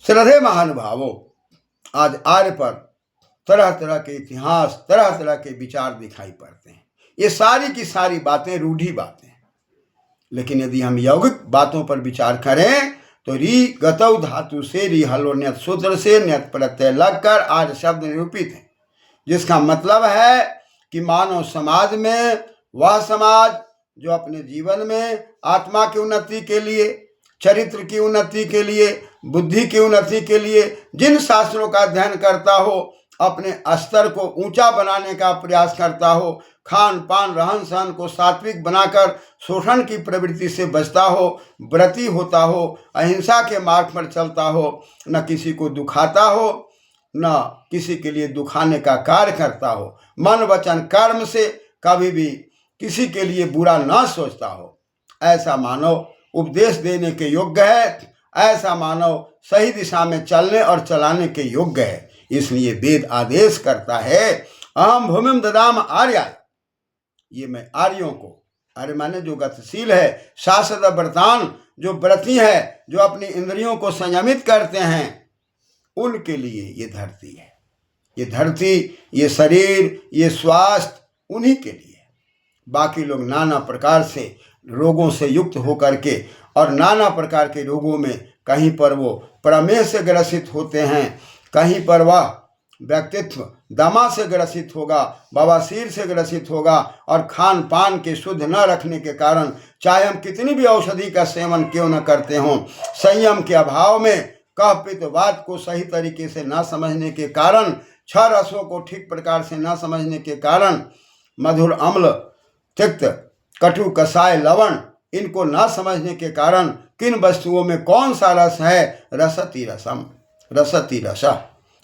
श्रद्धेय महानुभावों, आज आर्य पर तरह तरह के इतिहास, तरह तरह के विचार दिखाई पड़ते हैं। ये सारी की सारी बातें रूढ़ी बातें हैं, लेकिन यदि हम यौगिक बातों पर विचार करें तो री गतौ धातु से री हलो न्यत सूत्र से न्यत प्रत्यय लगकर आज शब्द निरूपित है, जिसका मतलब है कि मानव समाज में वह समाज जो अपने जीवन में आत्मा की उन्नति के लिए, चरित्र की उन्नति के लिए, बुद्धि की उन्नति के लिए जिन शास्त्रों का अध्ययन करता हो, अपने स्तर को ऊंचा बनाने का प्रयास करता हो, खान पान रहन सहन को सात्विक बनाकर शोषण की प्रवृत्ति से बचता हो, व्रती होता हो, अहिंसा के मार्ग पर चलता हो, न किसी को दुखाता हो, न किसी के लिए दुखाने का कार्य करता हो, मन वचन कर्म से कभी भी किसी के लिए बुरा न सोचता हो, ऐसा मानव उपदेश देने के योग्य है। ऐसा मानव सही दिशा में चलने और चलाने के योग्य है। इसलिए वेद आदेश करता है, अहम भूमिम ददाम आर्याय। ये मैं आर्यों को, आर्य माने जो गतिशील है, शाश्वत व्रतान, जो व्रती है, जो अपनी इंद्रियों को संयमित करते हैं, उनके लिए ये धरती है। ये धरती, ये शरीर, ये स्वास्थ्य उन्हीं के लिए। बाकी लोग नाना प्रकार से रोगों से युक्त होकर के और नाना प्रकार के रोगों में कहीं पर वो प्रमेह से ग्रसित होते हैं, कहीं पर वह व्यक्तित्व दमा से ग्रसित होगा, बवासीर से ग्रसित होगा, और खान पान के शुद्ध न रखने के कारण चाहे हम कितनी भी औषधि का सेवन क्यों न करते हों, संयम के अभाव में कह पित्त वात को सही तरीके से न समझने के कारण, छह रसों को ठीक प्रकार से न समझने के कारण, मधुर अम्ल तिक्त कटु कसाय लवण इनको न समझने के कारण किन वस्तुओं में कौन सा रस है, रसति रसम, रसति रस,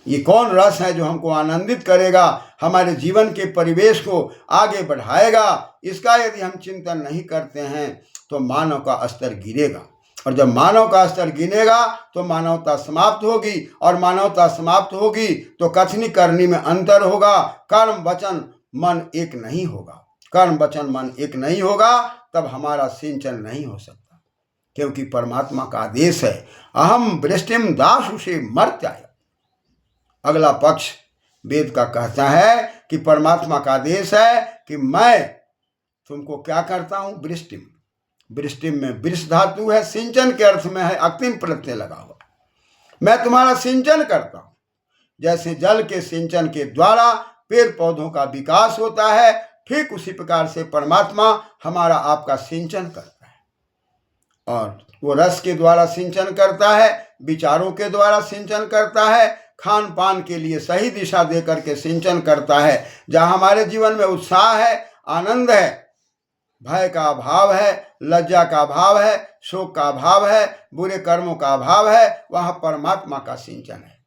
ये कौन रस है जो हमको आनंदित करेगा, हमारे जीवन के परिवेश को आगे बढ़ाएगा, इसका यदि हम चिंतन नहीं करते हैं तो मानव का स्तर गिरेगा। और जब मानव का स्तर गिरेगा तो मानवता समाप्त होगी, और मानवता समाप्त होगी तो कथनी करनी में अंतर होगा, कर्म वचन मन एक नहीं होगा। कर्म वचन मन एक नहीं होगा तब हमारा सिंचन नहीं हो सकता, क्योंकि परमात्मा का आदेश है, अहम वृष्टिम दासु से मर्त्याय। अगला पक्ष वेद का कहता है कि परमात्मा का आदेश है कि मैं तुमको क्या करता हूं, वृष्टिम। वृष्टिम में वृष धातु है, सिंचन के अर्थ में है, अक्तिम प्रत्यय लगा हुआ। मैं तुम्हारा सिंचन करता हूं। जैसे जल के सिंचन के द्वारा पेड़ पौधों का विकास होता है, ठीक उसी प्रकार से परमात्मा हमारा आपका सिंचन करता है, और वो रस के द्वारा सिंचन करता है, विचारों के द्वारा सिंचन करता है, खान पान के लिए सही दिशा दे करके सिंचन करता है। जहाँ हमारे जीवन में उत्साह है, आनंद है, भय का अभाव है, लज्जा का अभाव है, शोक का अभाव है, बुरे कर्मों का अभाव है, वहाँ परमात्मा का सिंचन है।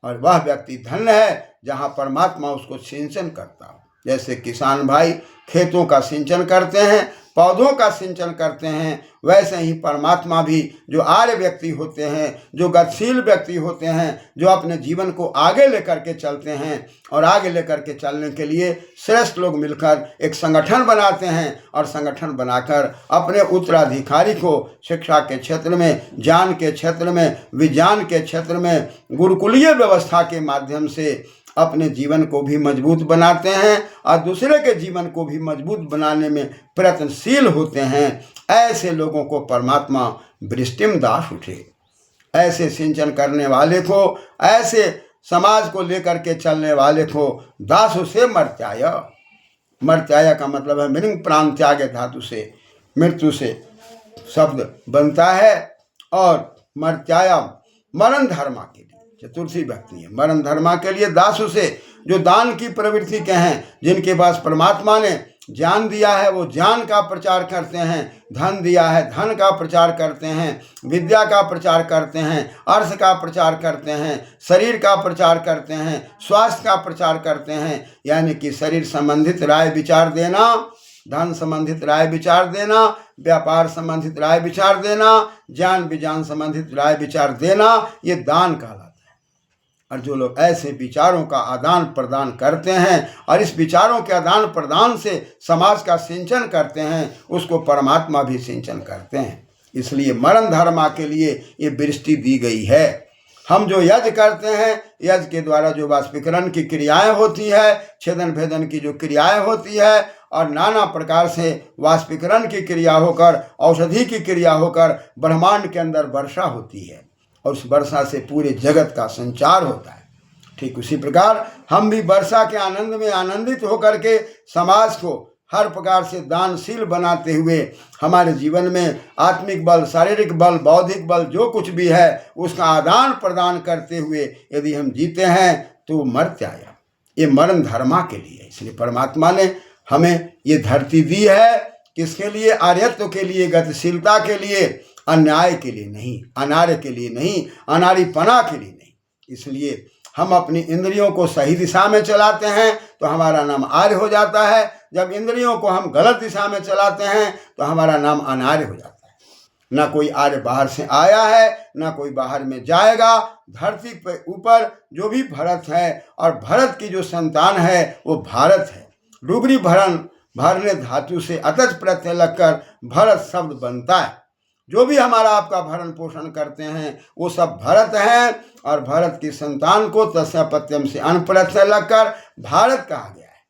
और वह व्यक्ति धन्य है जहाँ परमात्मा उसको सिंचन करता हो। जैसे किसान भाई खेतों का सिंचन करते हैं, पौधों का सिंचन करते हैं, वैसे ही परमात्मा भी जो आर्य व्यक्ति होते हैं, जो गतिशील व्यक्ति होते हैं, जो अपने जीवन को आगे लेकर के चलते हैं, और आगे लेकर के चलने के लिए श्रेष्ठ लोग मिलकर एक संगठन बनाते हैं, और संगठन बनाकर अपने उत्तराधिकारी को शिक्षा के क्षेत्र में, ज्ञान के क्षेत्र में, विज्ञान के क्षेत्र में, गुरुकुलीय व्यवस्था के माध्यम से अपने जीवन को भी मजबूत बनाते हैं और दूसरे के जीवन को भी मजबूत बनाने में प्रयत्नशील होते हैं। ऐसे लोगों को परमात्मा वृष्टिम दास उठे। ऐसे सिंचन करने वाले को, ऐसे समाज को लेकर के चलने वाले को दासु से मर्त्याय। मर्त्याय का मतलब है मृंग प्राण त्याग धातु से मृत्यु से शब्द बनता है, और मर्त्याय मरण धर्मा के लिए चतुर्थी व्यक्ति है। मरण धर्मा के लिए दासु से, जो दान की प्रवृत्ति के हैं, जिनके पास परमात्मा ने ज्ञान दिया है वो ज्ञान का प्रचार करते हैं, धन दिया है धन का प्रचार करते हैं, विद्या का प्रचार करते हैं, अर्थ का प्रचार करते हैं, शरीर का प्रचार करते हैं, स्वास्थ्य का प्रचार करते हैं। यानी कि शरीर संबंधित राय विचार देना, धन संबंधित राय विचार देना, व्यापार संबंधित राय विचार देना, ज्ञान विज्ञान संबंधित राय विचार देना, ये दान कहलाता है। और जो लोग ऐसे विचारों का आदान प्रदान करते हैं और इस विचारों के आदान प्रदान से समाज का सिंचन करते हैं, उसको परमात्मा भी सिंचन करते हैं। इसलिए मरण धर्मा के लिए ये वृष्टि दी गई है। हम जो यज्ञ करते हैं, यज्ञ के द्वारा जो वाष्पीकरण की क्रियाएं होती है, छेदन भेदन की जो क्रियाएं होती है, और नाना प्रकार से वाष्पीकरण की क्रिया होकर, औषधि की क्रिया होकर ब्रह्मांड के अंदर वर्षा होती है, और उस वर्षा से पूरे जगत का संचार होता है। ठीक उसी प्रकार हम भी वर्षा के आनंद में आनंदित होकर के समाज को हर प्रकार से दानशील बनाते हुए हमारे जीवन में आत्मिक बल, शारीरिक बल, बौद्धिक बल जो कुछ भी है उसका आदान प्रदान करते हुए यदि हम जीते हैं तो मर्त्य आया। ये मरण धर्मा के लिए। इसलिए परमात्मा ने हमें ये धरती दी है, किसके लिए? आर्यत्व के लिए, गतिशीलता के लिए, अन्याय के लिए नहीं, अनार्य के लिए नहीं, अनारीपना के लिए नहीं। इसलिए हम अपनी इंद्रियों को सही दिशा में चलाते हैं तो हमारा नाम आर्य हो जाता है। जब इंद्रियों को हम गलत दिशा में चलाते हैं तो हमारा नाम अनार्य हो जाता है। ना कोई आर्य बाहर से आया है, ना कोई बाहर में जाएगा। धरती पे ऊपर जो भी भरत है, और भरत की जो संतान है वो भारत है। डुगरी भरने धातु से अतच प्रत्यय लगकर भरत शब्द बनता है। जो भी हमारा आपका भरण पोषण करते हैं वो सब भरत हैं, और भरत की संतान को तस्यापत्यम से अन प्रत्यय लगकर भारत कहा गया है।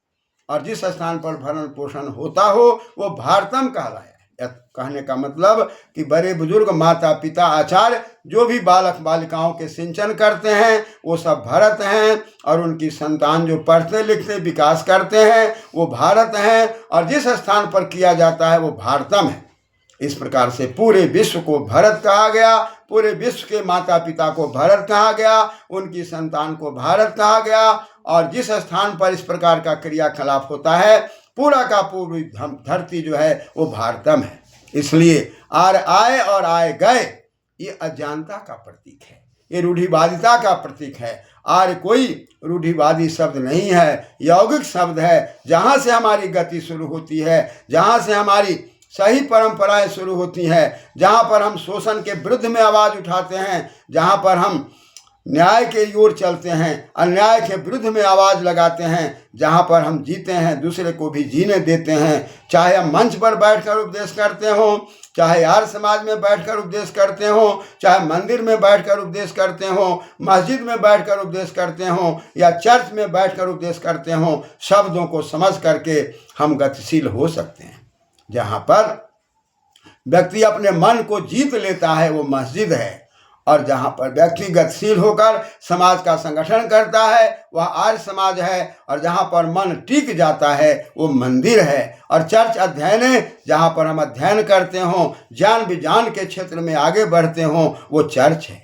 और जिस स्थान पर भरण पोषण होता हो वो भारतम कहलाया है। कहने का मतलब कि बड़े बुजुर्ग, माता पिता, आचार्य जो भी बालक बालिकाओं के सिंचन करते हैं वो सब भारत हैं, और उनकी संतान जो पढ़ते लिखते विकास करते हैं वो भारत हैं, और जिस स्थान पर किया जाता है वो भारतम है। इस प्रकार से पूरे विश्व को भारत कहा गया, पूरे विश्व के माता पिता को भारत कहा गया, उनकी संतान को भारत कहा गया, और जिस स्थान पर इस प्रकार का क्रियाकलाप होता है पूरा का पूरी धरती जो है वो भारतम है। इसलिए आर आए और आए गए ये अज्ञानता का प्रतीक है, ये रूढ़िवादिता का प्रतीक है। आर्य कोई रूढ़िवादी शब्द नहीं है, यौगिक शब्द है। जहाँ से हमारी गति शुरू होती है, जहाँ से हमारी सही परंपराएं शुरू होती हैं, जहाँ पर हम शोषण के विरुद्ध में आवाज़ उठाते हैं, जहाँ पर हम न्याय के ओर चलते हैं, अन्याय के विरुद्ध में आवाज़ लगाते हैं, जहाँ पर हम जीते हैं, दूसरे को भी जीने देते हैं। चाहे हम मंच पर बैठकर उपदेश करते हों, चाहे आर्य समाज में बैठकर उपदेश करते हों, चाहे मंदिर में बैठकर उपदेश करते हों, मस्जिद में बैठकर उपदेश करते हों, या चर्च में बैठकर उपदेश करते हों, शब्दों को समझ करके हम गतिशील हो सकते हैं। जहाँ पर व्यक्ति अपने मन को जीत लेता है वो मस्जिद है, और जहाँ पर व्यक्ति गतिशील होकर समाज का संगठन करता है वह आर्य समाज है, और जहाँ पर मन टिक जाता है वो मंदिर है। और चर्च अध्ययन, जहाँ पर हम अध्ययन करते हों, ज्ञान विज्ञान के क्षेत्र में आगे बढ़ते हों, वो चर्च है।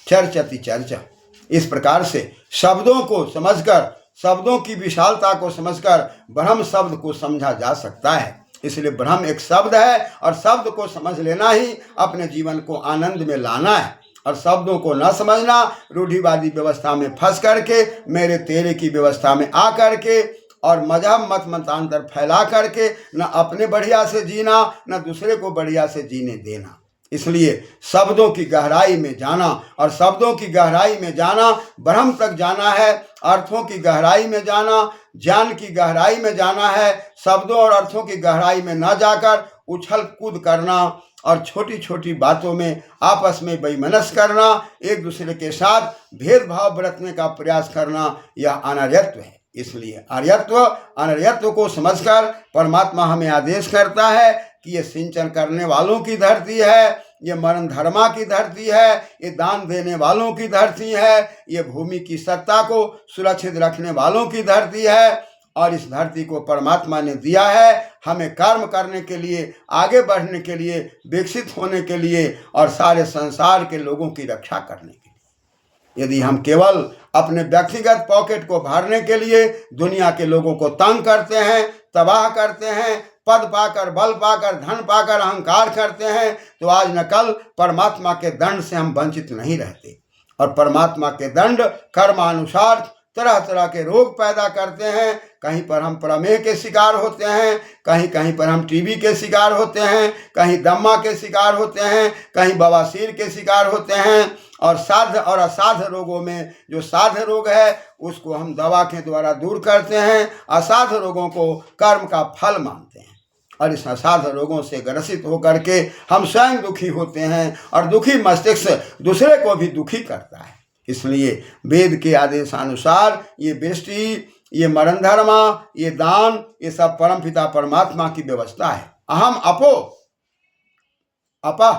चर्च अति चर्चा। इस प्रकार से शब्दों को समझकर, शब्दों की विशालता को समझकर ब्रह्म शब्द को समझा जा सकता है। इसलिए ब्रह्म एक शब्द है, और शब्द को समझ लेना ही अपने जीवन को आनंद में लाना है। और शब्दों को न समझना, रूढ़िवादी व्यवस्था में फंस करके, मेरे तेरे की व्यवस्था में आ करके, और मजहब मत मतांतर फैला करके न अपने बढ़िया से जीना, न दूसरे को बढ़िया से जीने देना। इसलिए शब्दों की गहराई में जाना, और शब्दों की गहराई में जाना ब्रह्म तक जाना है। अर्थों की गहराई में जाना, ज्ञान की गहराई में जाना है। शब्दों और अर्थों की गहराई में न जाकर उछल कूद करना, और छोटी छोटी बातों में आपस में बेमनस करना, एक दूसरे के साथ भेदभाव बरतने का प्रयास करना, यह अनार्यत्व है। इसलिए आर्यत्व अनार्यत्व को समझकर परमात्मा हमें आदेश करता है कि ये सिंचन करने वालों की धरती है, ये मरण धर्मा की धरती है, ये दान देने वालों की धरती है, ये भूमि की सत्ता को सुरक्षित रखने वालों की धरती है। और इस धरती को परमात्मा ने दिया है हमें कर्म करने के लिए, आगे बढ़ने के लिए, विकसित होने के लिए, और सारे संसार के लोगों की रक्षा करने के लिए। यदि हम केवल अपने व्यक्तिगत पॉकेट को भरने के लिए दुनिया के लोगों को तंग करते हैं, तबाह करते हैं, पद पाकर, बल पाकर, धन पाकर अहंकार करते हैं, तो आज न कल परमात्मा के दंड से हम वंचित नहीं रहते। और परमात्मा के दंड कर्मानुसार तरह तरह के रोग पैदा करते हैं। कहीं पर हम प्रमेह के शिकार होते हैं, कहीं कहीं पर हम टीबी के शिकार होते हैं, कहीं दम्मा के शिकार होते हैं, कहीं बवासीर के शिकार होते हैं। और साध्य और असाध्य रोगों में जो साध्य रोग है उसको हम दवा के द्वारा दूर करते हैं, असाध्य रोगों को कर्म का फल मानते हैं। और इस असाध्य रोगों से ग्रसित होकर के हम स्वयं दुखी होते हैं, और दुखी मस्तिष्क दूसरे को भी दुखी करता है। इसलिए वेद के आदेशानुसार ये वृष्टि, ये मरण धर्मा, ये दान, ये सब परमपिता परमात्मा की व्यवस्था है। अहम अपो, अपह,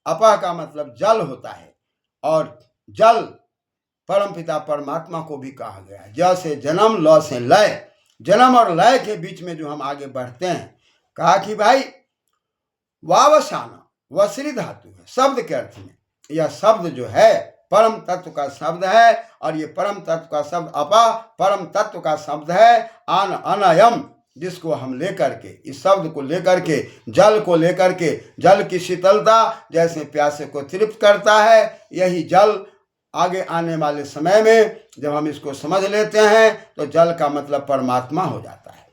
अपह का मतलब जल होता है, और जल परमपिता परमात्मा को भी कहा गया है। ज से जन्म, ल से लय, जन्म और लय के बीच में जो हम आगे बढ़ते हैं, कहा कि भाई वावसाना वसरी धातु है शब्द के अर्थ में। यह शब्द जो है परम तत्व का शब्द है, और ये परम तत्व का शब्द अपा परम तत्व का शब्द है। आन अनयम, जिसको हम लेकर के, इस शब्द को लेकर के, जल को लेकर के, जल की शीतलता जैसे प्यासे को तृप्त करता है, यही जल आगे आने वाले समय में जब हम इसको समझ लेते हैं तो जल का मतलब परमात्मा हो जाता है।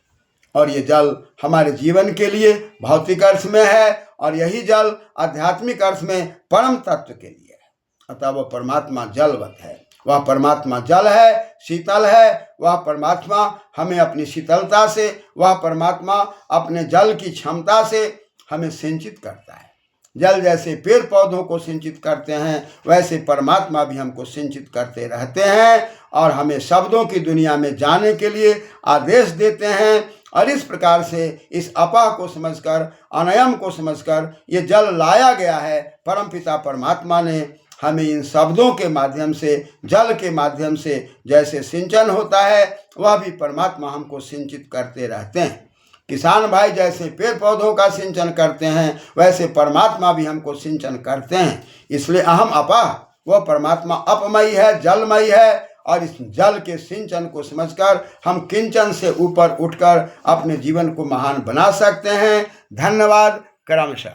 और ये जल हमारे जीवन के लिए भौतिक अर्थ में है, और यही जल आध्यात्मिक अर्थ में परम तत्व के लिए है। अतः वह परमात्मा जलवत है, वह परमात्मा जल है, शीतल है। वह परमात्मा हमें अपनी शीतलता से, वह परमात्मा अपने जल की क्षमता से हमें सिंचित करता है। जल जैसे पेड़ पौधों को सिंचित करते हैं, वैसे परमात्मा भी हमको सिंचित करते रहते हैं, और हमें शब्दों की दुनिया में जाने के लिए आदेश देते हैं। और इस प्रकार से इस अपा को समझकर, अनयम को समझकर ये जल लाया गया है। परमपिता परमात्मा ने हमें इन शब्दों के माध्यम से, जल के माध्यम से जैसे सिंचन होता है, वह भी परमात्मा हमको सिंचित करते रहते हैं। किसान भाई जैसे पेड़ पौधों का सिंचन करते हैं, वैसे परमात्मा भी हमको सिंचन करते हैं। इसलिए अहम अपा, वह परमात्मा अपमयी है, जलमयी है, और इस जल के सिंचन को समझकर हम किंचन से ऊपर उठकर अपने जीवन को महान बना सकते हैं। धन्यवाद। क्रमशः।